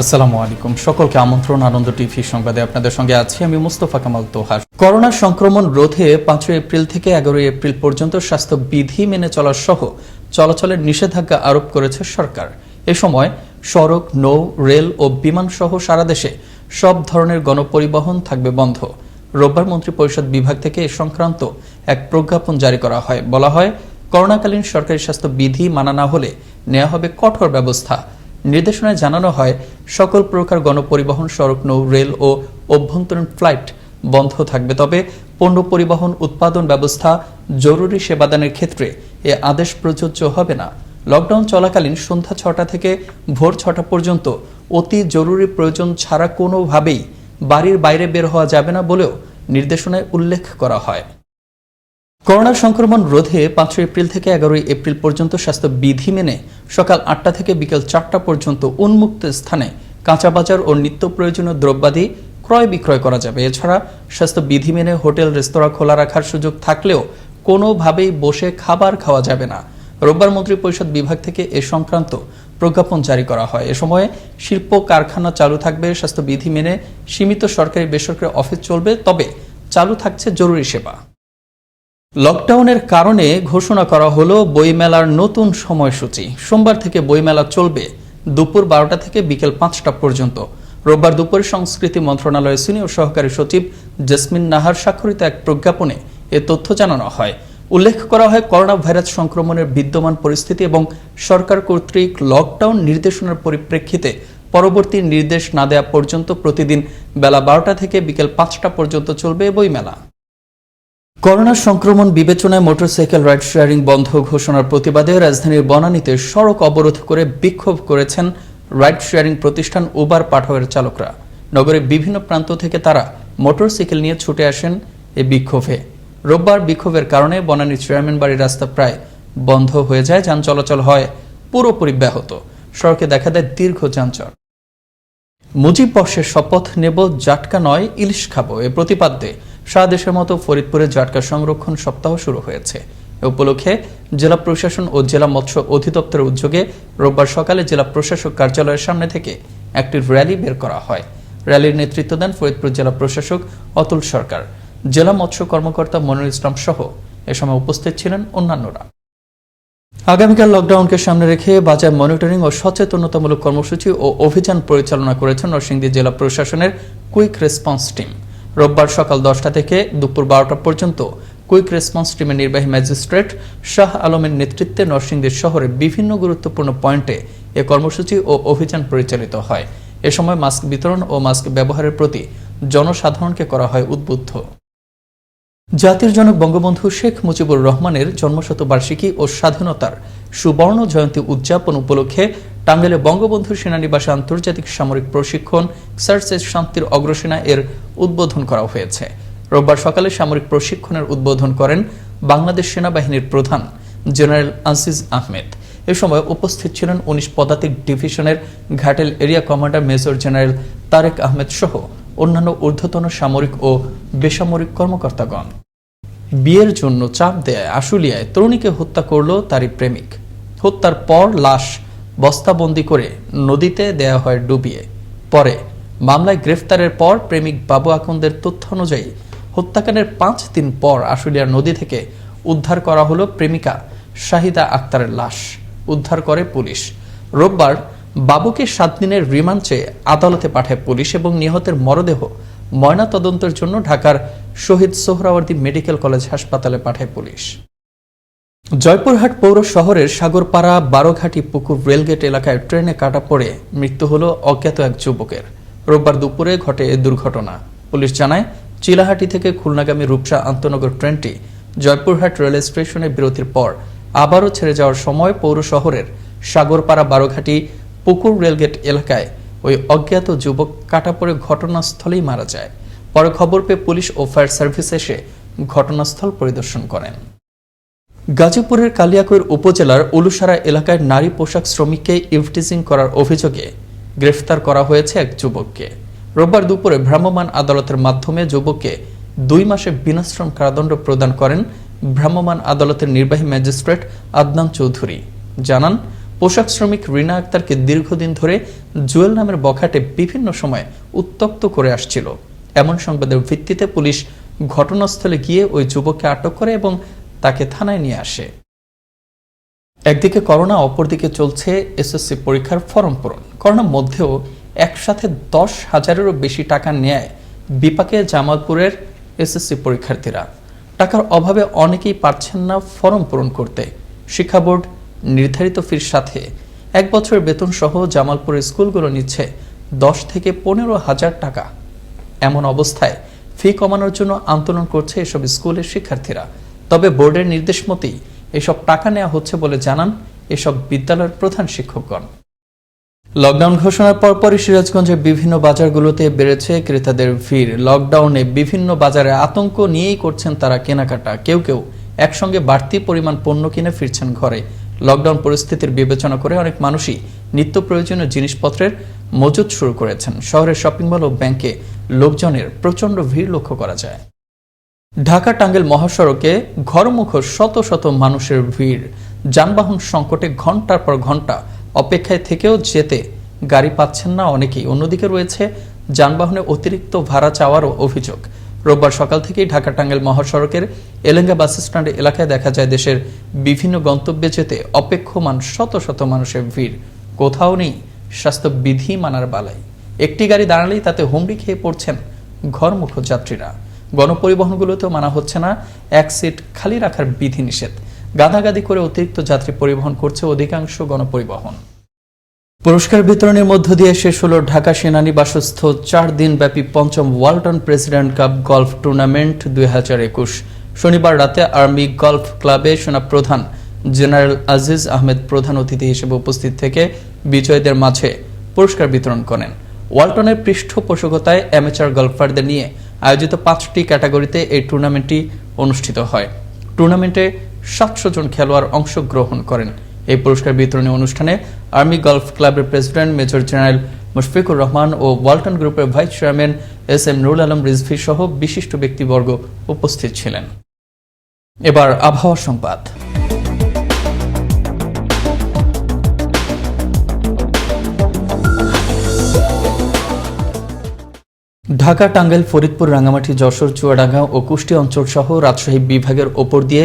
আসসালামু আলাইকুম, সকলকে আমন্ত্রণ আনন্দ টিভি সংবাদে আপনাদের সঙ্গে আছি আমি মুস্তফা কামাল তোহার। করোনা সংক্রমণ রোধে 5 এপ্রিল থেকে 11 এপ্রিল পর্যন্ত স্বাস্থ্য বিধি মেনে চলার সহ চলাচলের নিষেধাজ্ঞা আরোপ করেছে সরকার। এ সময় সড়ক, নৌ, রেল ও বিমান সহ সারা দেশে সব ধরনের গণপরিবহন থাকবে বন্ধ। রোববার মন্ত্রিপরিষদ বিভাগ থেকে এ সংক্রান্ত এক প্রজ্ঞাপন জারি করা হয়। বলা হয়, করোনাকালীন সরকারি স্বাস্থ্য বিধি মানা না হলে নেওয়া হবে কঠোর ব্যবস্থা। নির্দেশনায় জানানো হয়, সকল প্রকার গণপরিবহন, সড়ক, নৌ, রেল ও অভ্যন্তরীণ ফ্লাইট বন্ধ থাকবে। তবে পণ্য পরিবহন, উৎপাদন ব্যবস্থা, জরুরি সেবাদানের ক্ষেত্রে এ আদেশ প্রযোজ্য হবে না। লকডাউন চলাকালীন সন্ধ্যা 6টা থেকে ভোর 6টা পর্যন্ত অতি জরুরি প্রয়োজন ছাড়া কোনোভাবেই বাড়ির বাইরে বের হওয়া যাবে না বলেও নির্দেশনায় উল্লেখ করা হয়। করোনা সংক্রমণ রোধে 5 এপ্রিল থেকে 11 এপ্রিল পর্যন্ত স্বাস্থ্য বিধি মেনে সকাল 8টা থেকে বিকেল 4টা পর্যন্ত উন্মুক্ত স্থানে কাঁচা বাজার ও নিত্য প্রয়োজনীয় দ্রব্যাদি ক্রয় বিক্রয় করা যাবে। এছাড়া স্বাস্থ্য বিধি মেনে হোটেল, রেস্তোরাঁ খোলা রাখার সুযোগ থাকলেও কোনোভাবেই বসে খাবার খাওয়া যাবে না। রোববার মন্ত্রিপরিষদ বিভাগ থেকে এ সংক্রান্ত প্রজ্ঞাপন জারি করা হয়। এ সময়ে শিল্প কারখানা চালু থাকবে। স্বাস্থ্য বিধি মেনে সীমিত সরকারি বেসরকারি অফিস চলবে, তবে চালু থাকছে জরুরি সেবা। লকডাউনের কারণে ঘোষণা করা হলো বইমেলার নতুন সময়সূচি। সোমবার থেকে বইমেলা চলবে দুপুর 12টা থেকে বিকেল 5টা পর্যন্ত। রোববার দুপুরে সংস্কৃতি মন্ত্রণালয়ের সিনিয়র সহকারী সচিব জেসমিন নাহার স্বাক্ষরিত এক প্রজ্ঞাপনে এ তথ্য জানানো হয়। উল্লেখ করা হয়, করোনা ভাইরাস সংক্রমণের বিদ্যমান পরিস্থিতি এবং সরকার কর্তৃক লকডাউন নির্দেশনার পরিপ্রেক্ষিতে পরবর্তী নির্দেশ না দেওয়া পর্যন্ত প্রতিদিন বেলা 12টা থেকে বিকেল 5টা পর্যন্ত চলবে বইমেলা। করোনা সংক্রমণ বিবেচনায় মোটরসাইকেল রাইড শেয়ারিং বন্ধ ঘোষণার প্রতিবাদে রাজধানীর বনানীতে সড়ক অবরোধ করে বিক্ষোভ করেছেন রাইড শেয়ারিং প্রতিষ্ঠান উবার পাঠাওয়ের চালকরা। নগরের বিভিন্ন প্রান্ত থেকে তারা মোটরসাইকেল নিয়ে ছুটে আসেন এ বিক্ষোভে। রোববার বিক্ষোভের কারণে বনানীর চেয়ারম্যান বাড়ির রাস্তা প্রায় বন্ধ হয়ে যায়। যান চলাচল হয় পুরোপুরি ব্যাহত। সড়কে দেখা দেয় দীর্ঘ যানজট। মুজিব বর্ষের শপথ নেব, জাটকা নয় ইলিশ খাবো, এ প্রতিপাদ্যে সারা দেশের মতো ফরিদপুরে জাটকা সংরক্ষণ সপ্তাহ শুরু হয়েছে। এ উপলক্ষে জেলা প্রশাসন ও জেলা মৎস্য অধিদপ্তরের উদ্যোগে রোববার সকালে জেলা প্রশাসক কার্যালয়ের সামনে থেকে একটি র্যালি বের করা হয়। র্যালির নেতৃত্ব দেন ফরিদপুর জেলা প্রশাসক অতুল সরকার, জেলা মৎস্য কর্মকর্তা মনিরুল ইসলাম সহ এ সময় উপস্থিত ছিলেন অন্যান্যরা। আগামীকাল লকডাউনকে সামনে রেখে বাজার মনিটরিং ও সচেতনতামূলক কর্মসূচি ও অভিযান পরিচালনা করেছেন নরসিংদী জেলা প্রশাসনের কুইক রেসপন্স টিম। রোববার সকাল 10টা থেকে দুপুর 12টা পর্যন্ত কুইক রেসপন্স টিমের নির্বাহী ম্যাজিস্ট্রেট শাহ আলমের নেতৃত্বে নরসিংদী শহরে বিভিন্ন গুরুত্বপূর্ণ পয়েন্টে এ কর্মসূচি ও অভিযান পরিচালিত হয়। এ সময় মাস্ক বিতরণ ও মাস্ক ব্যবহারের প্রতি জনসাধারণকে করা হয় উদ্বুদ্ধ। জাতির জনক বঙ্গবন্ধু শেখ মুজিবুর রহমানের জন্মশতবার্ষিকী ও স্বাধীনতার সুবর্ণ জয়ন্তী উদযাপন উপলক্ষে টাঙ্গাইলে বঙ্গবন্ধু সেনানিবাসে আন্তর্জাতিক সামরিক প্রশিক্ষণ এক্সারসাইজ শান্তির অগ্রসেনা এর উদ্বোধন করা হয়েছে। রোববার সকালে সামরিক প্রশিক্ষণের উদ্বোধন করেন বাংলাদেশ সেনাবাহিনীর প্রধান জেনারেল আসিজ আহমেদ। এ সময় উপস্থিত ছিলেন 19 পদাতিক ডিভিশনের Ghatail area commander major general Tarek Ahmed সহ অন্যান্য ঊর্ধ্বতন সামরিক ও বেসামরিক কর্মকর্তাগণ। বিয়ের জন্য চাপ দেয় আশুলিয়ায় তরুণীকে হত্যা করল তারই প্রেমিক। হত্যার পর লাশ বস্তাবন্দি করে নদীতে দেয়া হয় ডুবিয়ে। পরে মামলায় গ্রেফতারের পর প্রেমিক বাবু আকন্দের তথ্য অনুযায়ী হত্যাকাণ্ডের 5 দিন পর আশুলিয়ার নদী থেকে উদ্ধার করা হলো প্রেমিকা শাহিদা আক্তারের লাশ। উদ্ধার করে পুলিশ। রোববার বাবুকে 7 দিনের রিমান্ড চেয়ে আদালতে পাঠায় পুলিশ এবং নিহতের মরদেহ ময়না তদন্তের জন্য ঢাকার শহীদ সোহরাওয়ার্দী মেডিকেল কলেজ হাসপাতালে পাঠায় পুলিশ। জয়পুরহাট পৌর শহরের সাগরপাড়া বারোঘাটি পুকুর রেলগেট এলাকায় ট্রেনে কাটা পড়ে মৃত্যু হলো অজ্ঞাত এক যুবকের। রোববার দুপুরে ঘটে এ দুর্ঘটনা। পুলিশ জানায়, চিলাহাটি থেকে খুলনাগামী রূপসা আন্তনগর ট্রেনটি জয়পুরহাট রেল স্টেশনে বিরতির পর আবারও ছেড়ে যাওয়ার সময় পৌর শহরের সাগরপাড়া বারোঘাটি পুকুর রেলগেট এলাকায় ওই অজ্ঞাত যুবক কাটা পড়ে ঘটনাস্থলেই মারা যায়। পরে খবর পেয়ে পুলিশ ও ফায়ার সার্ভিস এসে ঘটনাস্থল পরিদর্শন করেন। গাজীপুরের কালিয়াকৈর উপজেলার উলুসারা এলাকায় নারী পোশাক শ্রমিককে ইভটিজিং করার অভিযোগে গ্রেফতার করা হয়েছে এক যুবককে। রোববার দুপুরে ভ্রাম্যমাণ আদালতের মাধ্যমে যুবককে 2 মাসের বিনাশ্রম কারাদণ্ড প্রদান করেন ভ্রাম্যমাণ আদালতের নির্বাহী ম্যাজিস্ট্রেট আদনান চৌধুরী। জানান, পোশাক শ্রমিক রিনা আক্তারকে দীর্ঘদিন ধরে জুয়েল নামের বখাটে বিভিন্ন সময়ে উত্ত্যক্ত করে আসছিল। এমন সংবাদের ভিত্তিতে পুলিশ ঘটনাস্থলে গিয়ে ওই যুবককে আটক করে এবং তাকে থানায় নিয়ে আসে। একদিকে করোনা, অপরদিকে চলছে এসএসসি পরীক্ষার ফরম পূরণ। করোনার মধ্যেও একসাথে 10,000-এরও বেশি টাকা নেয় বিপাকে জামালপুরের এসএসসি পরীক্ষার্থীরা। টাকার অভাবে অনেকেই পারছেন না ফরম পূরণ করতে। শিক্ষা বোর্ড নির্ধারিত ফির সাথে 1 বছরের বেতন সহ জামালপুরের স্কুলগুলো নিচ্ছে 10 থেকে 15,000 টাকা। এমন অবস্থায় ফি কমানোর জন্য আন্দোলন করছে এসব স্কুলের শিক্ষার্থীরা। তবে বোর্ডের নির্দেশ মতেই এসব টাকা নেওয়া হচ্ছে বলে জানান এসব বিদ্যালয়ের প্রধান শিক্ষকগণ। লকডাউন ঘোষণার পরপরই সিরাজগঞ্জের বিভিন্ন বাজারগুলোতে বেড়েছে ক্রেতাদের ভিড়। লকডাউনে বিভিন্ন বাজারে আতঙ্ক নিয়েই করছেন তারা কেনাকাটা। কেউ কেউ একসঙ্গে বাড়তি পরিমাণ পণ্য কিনে ফিরছেন ঘরে। লকডাউন পরিস্থিতির বিবেচনা করে অনেক মানুষই নিত্য প্রয়োজনীয় জিনিসপত্রের মজুত শুরু করেছেন। শহরের শপিং মল ও ব্যাংকে লোকজনের প্রচণ্ড ভিড় লক্ষ্য করা যায়। ঢাকা টাঙ্গাইল মহাসড়কে ঘরমুখ শত শত মানুষের ভিড়। যানবাহন সংকটে ঘন্টার পর ঘন্টা অপেক্ষায় থেকেও যেতে গাড়ি পাচ্ছেন না অনেকেই। অন্যদিকে রয়েছে যানবাহনে অতিরিক্ত ভাড়া চাওয়ারও অভিযোগ। রোববার সকাল থেকেই ঢাকা টাঙ্গাইল মহাসড়কের এলেঙ্গা বাস স্ট্যান্ড এলাকায় দেখা যায় দেশের বিভিন্ন গন্তব্যে যেতে অপেক্ষমান শত শত মানুষের ভিড়। কোথাও নেই স্বাস্থ্যবিধি মানার বালাই। একটি গাড়ি দাঁড়ালেই তাতে হুমড়ি খেয়ে পড়ছেন ঘরমুখ যাত্রীরা। গণপরিবহনগুলোতেও মানা হচ্ছে না 1 সিট খালি রাখার বিধিনিষেধ। গাদাগাদি করে অতিরিক্ত যাত্রী পরিবহন করছে অধিকাংশ গণপরিবহন। পুরস্কার বিতরণের মধ্য দিয়ে শেষ হলো ঢাকা সেনানিবাসস্থ 4 দিনব্যাপী 5ম Walton president cup golf tournament 2021। শনিবার রাতে আর্মি গলফ ক্লাবে সেনাপ্রধান জেনারেল আজিজ আহমেদ প্রধান অতিথি হিসেবে উপস্থিত থেকে বিজয়ীদের মাঝে পুরস্কার বিতরণ করেন। ওয়ালটনের পৃষ্ঠপোষকতায় অ্যামেচার গলফারদের নিয়ে আয়োজিত 5টি ক্যাটাগরিতে এই টুর্নামেন্টটি অনুষ্ঠিত হয়। টুর্নামেন্টে 700 জন খেলোয়াড় অংশগ্রহণ করেন। এই পুরস্কার বিতরণী অনুষ্ঠানে আর্মি গলফ ক্লাবের president major general Mushfiqur Rahman ও ওয়ালটন গ্রুপের vice chairman S M. Nurul Alam Rizvi সহ বিশিষ্ট ব্যক্তিবর্গ উপস্থিত ছিলেন। এবার আবহাওয়া সংবাদ। ঢাকা, টাঙ্গাইল, ফরিদপুর, রাঙ্গামাটি, যশোর, চুয়াডাঙ্গা ও কুষ্টিয়া অঞ্চল সহ রাজশাহী বিভাগের ওপর দিয়ে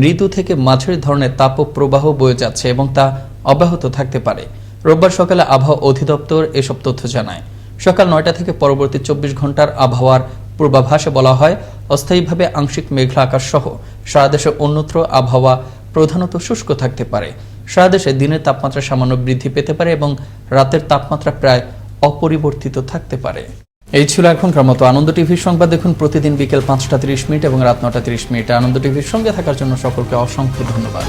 মৃদু থেকে মাঝারি ধরনের তাপপ্রবাহ বয়ে যাচ্ছে এবং তা অব্যাহত থাকতে পারে। রোববার সকালে আবহাওয়া অধিদপ্তর এসব তথ্য জানায়। সকাল 9টা থেকে পরবর্তী 24 ঘন্টার আবহাওয়ার পূর্বাভাসে বলা হয়, অস্থায়ীভাবে আংশিক মেঘলা আকাশ সহ সারা দেশে অন্যত্র আবহাওয়া প্রধানত শুষ্ক থাকতে পারে। সারা দেশে দিনের তাপমাত্রা সামান্য বৃদ্ধি পেতে পারে এবং রাতের তাপমাত্রা প্রায় অপরিবর্তিত থাকতে পারে। এই ছিল এখনকার মতো আনন্দ টিভির সংবাদ। দেখুন প্রতিদিন বিকেল 5টা 30 মিনিট এবং রাত 9টা 30 মিনিটে। আনন্দ টিভির সঙ্গে থাকার জন্য সকলকে অসংখ্য ধন্যবাদ।